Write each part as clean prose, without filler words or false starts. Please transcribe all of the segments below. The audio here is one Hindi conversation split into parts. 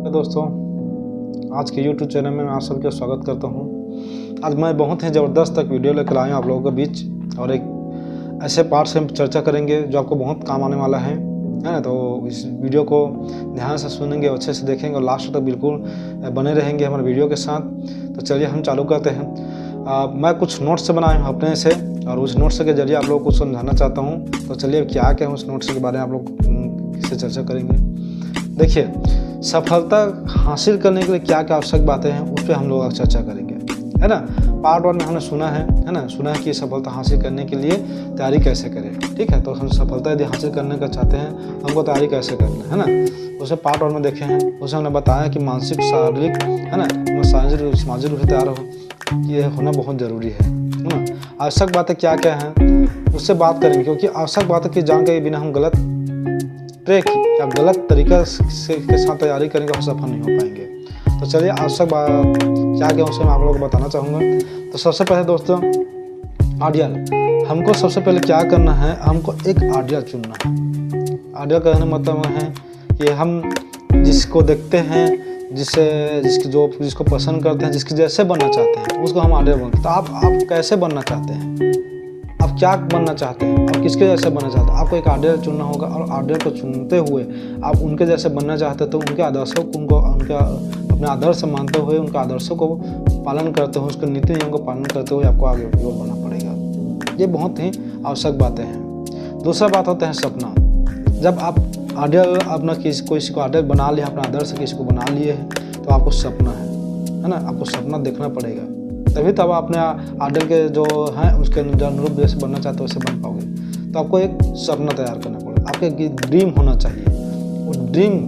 दोस्तों, आज के YouTube चैनल में मैं आप सबका स्वागत करता हूं। आज मैं बहुत ही ज़बरदस्त एक वीडियो लेकर आया हूं आप लोगों के बीच और एक ऐसे पार्ट से हम चर्चा करेंगे जो आपको बहुत काम आने वाला है ना। तो इस वीडियो को ध्यान से सुनेंगे, अच्छे से देखेंगे और लास्ट तक बिल्कुल बने रहेंगे हमारे वीडियो के साथ। तो चलिए हम चालू करते हैं। मैं कुछ नोट्स से बनाया हूँ अपने से और उस नोट्स के जरिए आप लोगों को समझाना चाहता हूँ। तो चलिए क्या क्या उस नोट्स के बारे में आप लोग इससे चर्चा करेंगे। देखिए, सफलता हासिल करने के लिए क्या क्या आवश्यक बातें हैं उस पर हम लोग चर्चा करेंगे, है ना। पार्ट 1 में हमने सुना है कि सफलता हासिल करने के लिए तैयारी कैसे करें, ठीक है। तो हम सफलता यदि हासिल करने का चाहते हैं हमको तैयारी कैसे करना है ना। उसे पार्ट 1 में देखे हैं, उसे हमने बताया कि मानसिक, शारीरिक, है ना, सामाजिक रूप से तैयार हो ये होना बहुत ज़रूरी है ना। आवश्यक बातें क्या क्या हैं उससे बात करेंगे, क्योंकि आवश्यक बातों की जानकारी बिना हम गलत ट्रैक या गलत तरीका से के साथ तैयारी करेंगे और सफल नहीं हो पाएंगे। तो चलिए आवश्यक बात क्या क्या उसे मैं आप लोगों को बताना चाहूँगा। तो सबसे पहले दोस्तों, आइडियल। हमको सबसे पहले क्या करना है, हमको एक आइडियल चुनना है। आइडियल कहने मतलब है कि हम जिसको देखते हैं, जिसको पसंद करते हैं, जिसके जैसे बनना चाहते हैं उसको हम आइडियल बनते हैं। तो आप कैसे बनना चाहते हैं, आप क्या बनना चाहते हैं और किसके जैसे बनना चाहते हैं, आपको एक आइडियल चुनना होगा। और आइडियल को चुनते हुए आप उनके जैसे बनना चाहते हैं तो उनके आदर्शों को अपने आदर्श मानते हुए, उनके आदर्शों को पालन करते हुए, उसके नीति नियम को पालन करते हुए आपको आगे की ओर बढ़ना पड़ेगा। ये बहुत ही आवश्यक बातें हैं। दूसरा बात होता है सपना। जब आप आइडियल अपना किसी को आइडियल बना लिया, अपना आदर्श किसी को बना लिए हैं तो आपको सपना है ना, आपको सपना देखना पड़ेगा। तभी तो आप अपने आइडियल के जो हैं उसके अनुरूप जैसे बनना चाहते हो वैसे बन पाओगे। तो आपको एक सपना तैयार करना पड़ेगा, आपका एक ड्रीम होना चाहिए। वो ड्रीम,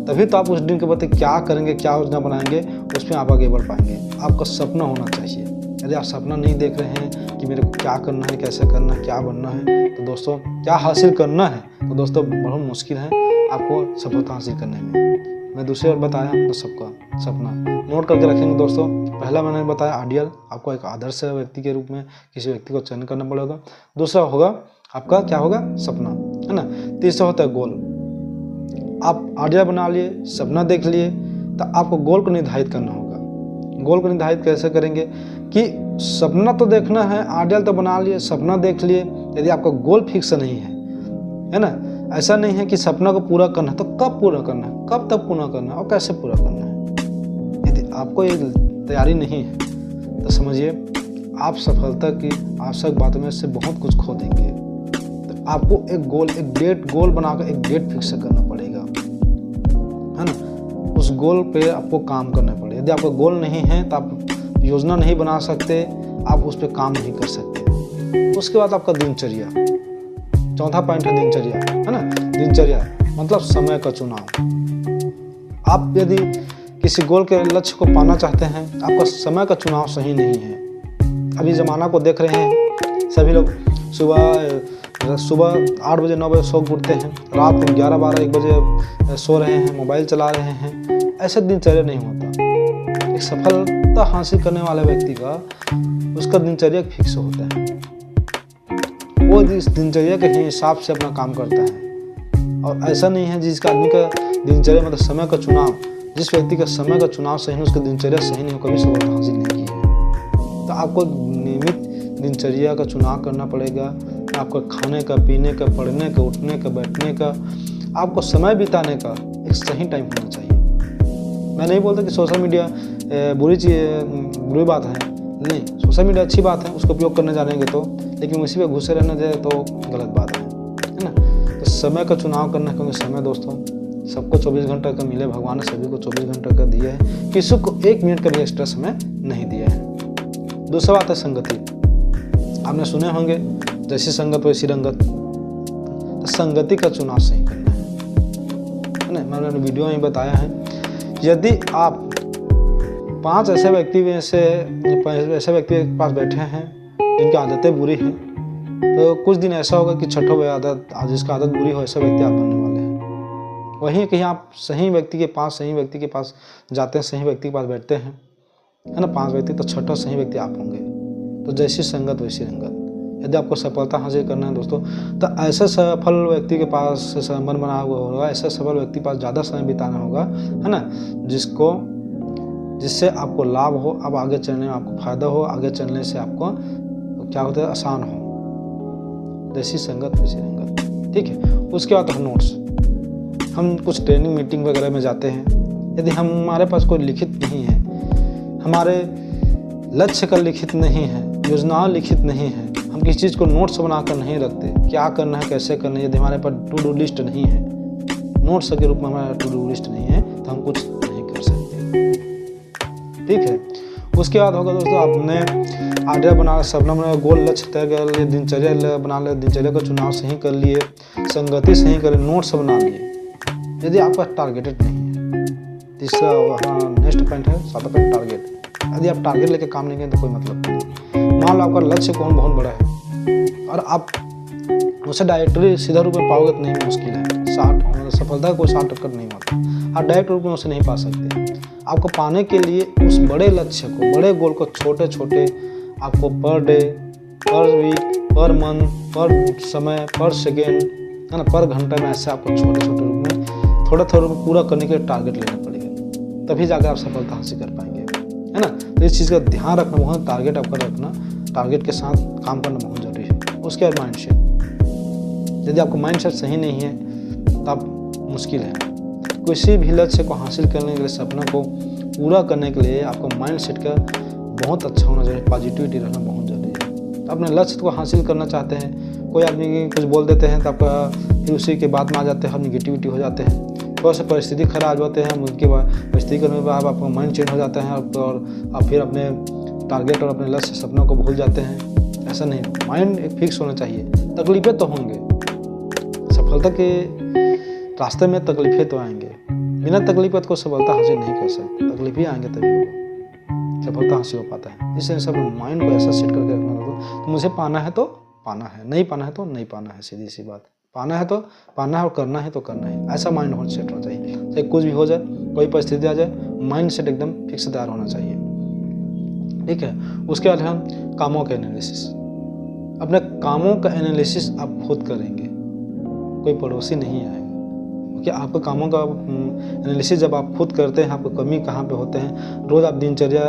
तभी तो आप उस ड्रीम के प्रति क्या करेंगे, क्या योजना बनाएंगे, उसमें आप आगे बढ़ पाएंगे। आपका सपना होना चाहिए। यदि आप सपना नहीं देख रहे हैं कि मेरे को क्या करना है, कैसे करना है, क्या बनना है, तो दोस्तों क्या हासिल करना है, तो दोस्तों बहुत मुश्किल है आपको सफलता हासिल करने में। मैं दूसरी बार बताया तो सबका सपना नोट करके रखेंगे दोस्तों। पहला मैंने बताया आइडियल, आपको एक आदर्श व्यक्ति के रूप में किसी व्यक्ति को चयन करना पड़ेगा। दूसरा होगा आपका क्या होगा, सपना, है ना। तीसरा होता है गोल। आप आइडियल बना लिए, सपना देख लिए, तो आपको गोल को निर्धारित करना होगा। गोल को निर्धारित कैसे करेंगे कि सपना तो देखना है, आइडियल तो बना लिए, सपना देख लिए, यदि आपका गोल फिक्स नहीं है ना। ऐसा नहीं है कि सपना को पूरा करना है तो कब पूरा करना है, कब तक पूरा करना है और कैसे पूरा करना है। यदि आपको ये तैयारी नहीं है तो समझिए आप सफलता की आवश्यक बातों में से बहुत कुछ खो देंगे। तो आपको एक गोल, एक डेट गोल बनाकर एक डेट फिक्स करना पड़ेगा, है ना। उस गोल पे आपको काम करना पड़ेगा। यदि आपका गोल नहीं है तो आप योजना नहीं बना सकते, आप उस पर काम नहीं कर सकते। उसके बाद आपका दिनचर्या, चौथा पॉइंट है दिनचर्या, है ना। दिनचर्या मतलब समय का चुनाव। आप यदि किसी गोल के लक्ष्य को पाना चाहते हैं, आपका समय का चुनाव सही नहीं है। अभी ज़माना को देख रहे हैं, सभी लोग सुबह 8 बजे 9 बजे सो उठते हैं, रात को 11, 12, 1 बजे सो रहे हैं, मोबाइल चला रहे हैं। ऐसे दिनचर्या नहीं होता। एक सफलता हासिल करने वाले व्यक्ति का उसका दिनचर्या फिक्स होता है। वो इस दिनचर्या के हिसाब से अपना काम करता है। और ऐसा नहीं है जिसका आदमी का दिनचर्या मतलब समय का चुनाव, जिस व्यक्ति का समय का चुनाव सही नहीं, उसका दिनचर्या सही नहीं हो, कभी सफलता हासिल नहीं की है। तो आपको नियमित दिनचर्या का चुनाव करना पड़ेगा। आपका खाने का, पीने का, पढ़ने का, उठने का, बैठने का, आपको समय बिताने का एक सही टाइम होना चाहिए। मैं नहीं बोलता कि सोशल मीडिया बुरी बात है, नहीं, सोशल मीडिया अच्छी बात है, उसका उपयोग करने जानेंगे तो, लेकिन उसी पे घुसे रहने दे तो गलत बात है ना। तो समय का चुनाव करना, क्योंकि समय दोस्तों सबको 24 घंटे का मिले, भगवान ने सभी को 24 घंटे का दिया है, किसी को 1 मिनट का भी एक्स्ट्रा समय नहीं दिया है। दूसरा बात है संगति। आपने सुने होंगे जैसी संगत वैसी रंगत। तो संगति का चुनाव सही करना है ना। मैंने वीडियो में बताया है, यदि आप 5 ऐसे व्यक्ति के पास बैठे हैं जिनकी आदतें बुरी हैं, तो कुछ दिन ऐसा होगा कि छठों आदत, जिसका आदत बुरी हो, ऐसा व्यक्ति आप बनने वाले हैं। वहीं कहीं आप सही व्यक्ति के पास जाते हैं, सही व्यक्ति के पास बैठते हैं, है ना, 5 व्यक्ति, तो छठा सही व्यक्ति आप होंगे। तो जैसी संगत वैसी रंगत। यदि आपको सफलता हासिल करना है दोस्तों, तो ऐसे सफल व्यक्ति के पास मन बना हुआ होगा, ऐसे सफल व्यक्ति के पास ज़्यादा समय बिताना होगा, है ना, जिससे आपको लाभ हो, अब आगे चलने में आपको फ़ायदा हो, आगे चलने से आपको क्या होता है, आसान हो। जैसी संगत वैसी रंगत, ठीक है। उसके बाद हम नोट्स, हम कुछ ट्रेनिंग मीटिंग वगैरह में जाते हैं, यदि हमारे पास कोई लिखित नहीं है, हमारे लक्ष्य का लिखित नहीं है, योजनाएं लिखित नहीं है, हम किसी चीज़ को नोट्स बनाकर नहीं रखते, क्या करना है कैसे करना है, यदि हमारे पास टू डू लिस्ट नहीं है, नोट्स के रूप में हमारा टू डू लिस्ट नहीं है, तो हम कुछ नहीं कर सकते, ठीक है। उसके बाद होगा दोस्तों, आपने आइडिया बना, सपना बना, गोल लक्ष्य तय कर लिए, दिनचर्या बना लिए, दिनचर्या का चुनाव सही कर लिए, संगति सही कर, नोट्स बना लिए। यदि आपका टारगेटेड नहीं है, तीसरा नेक्स्ट पॉइंट है, 7वां पॉइंट टारगेट। यदि आप टारगेट लेके काम नहीं करें तो कोई मतलब नहीं। मान लो आपका लक्ष्य कौन बहुत बड़ा है और आप उसे डायरेक्टली सीधा रूप में पाओगे तो नहीं, मुश्किल है। सफलता का कोई शॉर्टकट नहीं होता, आप डायरेक्ट रूप में उसे नहीं पा सकते। आपको पाने के लिए उस बड़े लक्ष्य को, बड़े गोल को छोटे छोटे आपको पर डे, पर वीक, पर मंथ, पर समय, पर सेकेंड, है ना, पर घंटे में, ऐसे आपको छोटे छोटे रूप में थोड़ा थोड़ा पूरा करने के लिए टारगेट लेना पड़ेगा, तभी जाकर आप सफलता हासिल कर पाएंगे, है ना। तो इस चीज़ का ध्यान रखना, बहुत टारगेट आपका रखना, टारगेट के साथ काम करना बहुत जरूरी है। उसके बाद माइंडसेट, यदि आपका माइंडसेट सही नहीं है तो आप मुश्किल है। किसी भी लक्ष्य को हासिल करने के लिए, सपना को पूरा करने के लिए आपका माइंडसेट का बहुत अच्छा होना चाहिए, पॉजिटिविटी रहना बहुत जरूरी है। तो अपने लक्ष्य को हासिल करना चाहते हैं, कोई आदमी कुछ बोल देते हैं तो आपका फिर उसी के बाद में आ जाते हैं, हम निगेटिविटी हो जाते हैं, थोड़ा सा परिस्थिति खराब होते हैं, उनके बाद परिस्थिति करने के बाद आपका माइंड चेंज हो जाता है और आप फिर अपने टारगेट और अपने लक्ष्य सपनों को भूल जाते हैं। ऐसा नहीं, माइंड एक फिक्स होना चाहिए। तकलीफें तो होंगे, सफलता के रास्ते में तकलीफें तो आएंगे, बिना तकलीफें को सफलता हासिल नहीं कर सकते, तकलीफें आएंगे तभी सफलता हासिल हो पाता है। इसलिए सब माइंड को ऐसा सेट करके रखना होगा, तो मुझे पाना है तो पाना है, नहीं पाना है तो नहीं पाना है, सीधी सी बात। पाना है तो पाना है और करना है तो करना है, ऐसा माइंड हो सेट होना चाहिए। चाहे कुछ भी हो जाए, कोई परिस्थिति आ जाए, माइंड सेट एकदम फिक्स तैयार होना चाहिए, ठीक है। उसके बाद हम कामों का एनालिसिस, अपने कामों का एनालिसिस आप खुद करेंगे, कोई पड़ोसी नहीं आएगा, क्योंकि आपके कामों का एनालिसिस जब आप खुद करते हैं, आपको कमी कहाँ पे होते हैं, रोज़ आप दिनचर्या,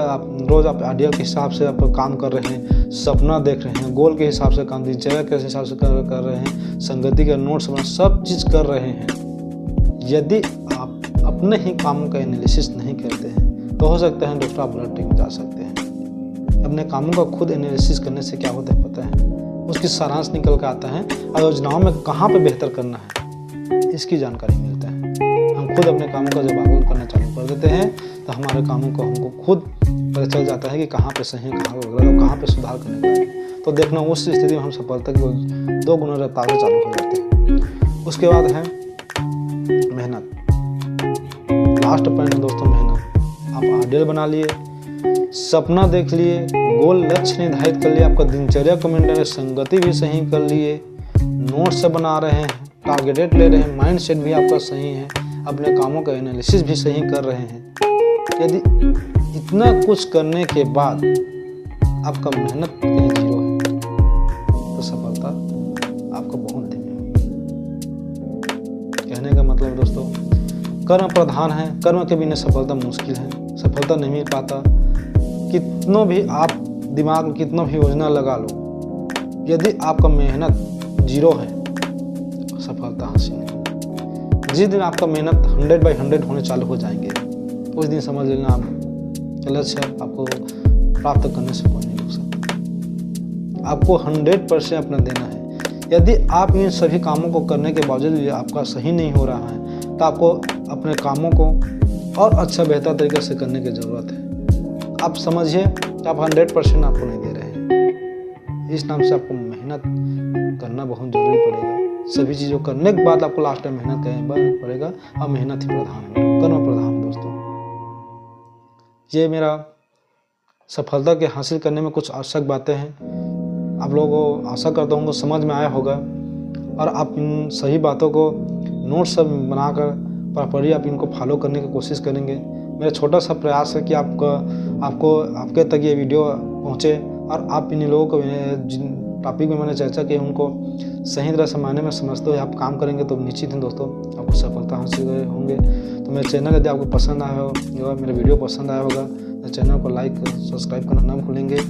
रोज़ आप आइडिया के हिसाब से आप काम कर रहे हैं, सपना देख रहे हैं, गोल के हिसाब से काम, दिनचर्या के हिसाब से कर रहे हैं, संगति का नोट्स बना, सब चीज़ कर रहे हैं। यदि आप अपने ही कामों का एनालिसिस नहीं करते हैं तो हो सकता है डॉक्टर आप ब्लड टेक में जा सकते हैं। अपने कामों का खुद एनालिसिस करने से क्या होता है पता है, उसकी सारांश निकल कर आता है और योजनाओं में कहाँ पे बेहतर करना है इसकी जानकारी मिलता है। हम खुद अपने कामों का जब आकलन करना चालू कर देते हैं तो हमारे कामों को हमको खुद पता चल जाता है कि कहाँ पे सही है, कहाँ पे गलत है, कहाँ पे सुधार करने का है। तो देखना उस स्थिति में हम सफलता की 2 गुना रफ्तार से चालू हो जाते हैं। उसके बाद है मेहनत, लास्ट पॉइंट है दोस्तों मेहनत। आप आइडियल बना लिए, सपना देख लिए, गोल लक्ष्य निर्धारित कर लिए, आपका दिनचर्या को मेंटेन, संगति भी सही कर लिए, नोट्स बना रहे हैं, टारगेटेड ले रहे हैं, माइंड सेट भी आपका सही है, अपने कामों का एनालिसिस भी सही कर रहे हैं। यदि इतना कुछ करने के बाद आपका मेहनत कहीं जीरो है तो सफलता आपको बहुत धीमी होगी। कहने का मतलब दोस्तों, कर्म प्रधान है, कर्म के बिना सफलता मुश्किल है, सफलता नहीं मिल पाता। कितनों भी आप दिमाग में कितना भी योजना लगा लो, यदि आपका मेहनत जीरो है तो सफलता हासिल नहीं। जिस दिन आपका मेहनत 100/100 होने चालू हो जाएंगे उस दिन समझ लेना आप लक्ष्य आपको प्राप्त करने से कोई नहीं रोक सकता। आपको 100% अपना देना है। यदि आप इन सभी कामों को करने के बावजूद भी आपका सही नहीं हो रहा है तो आपको अपने कामों को और अच्छा बेहतर तरीके से करने की ज़रूरत है। आप समझिए कि आप 100% आपको नहीं दे रहे हैं, इस नाम से आपको मेहनत करना बहुत जरूरी पड़ेगा। सभी चीज़ों करने के बाद आपको लास्ट में मेहनत करना पड़ेगा और मेहनत ही प्रधान है, कर्म प्रधान दोस्तों। ये मेरा सफलता के हासिल करने में कुछ आवश्यक बातें हैं। आप लोगों को आशा करता हूँ समझ में आया होगा और आप इन सही बातों को नोट्स सब बनाकर प्रॉपर्ली आप इनको फॉलो करने की कोशिश करेंगे। मेरा छोटा सा प्रयास है कि आपके तक ये वीडियो पहुँचे और आप इन लोगों को टॉपिक में मैंने चर्चा की उनको सही तरह से मायने में समझते हुए आप काम करेंगे तो निश्चित ही दोस्तों आपको सफलता हासिल होंगे। तो मेरे चैनल यदि आपको पसंद आया हो या मेरे वीडियो पसंद आया होगा तो चैनल को लाइक सब्सक्राइब करना ना भूलेंगे।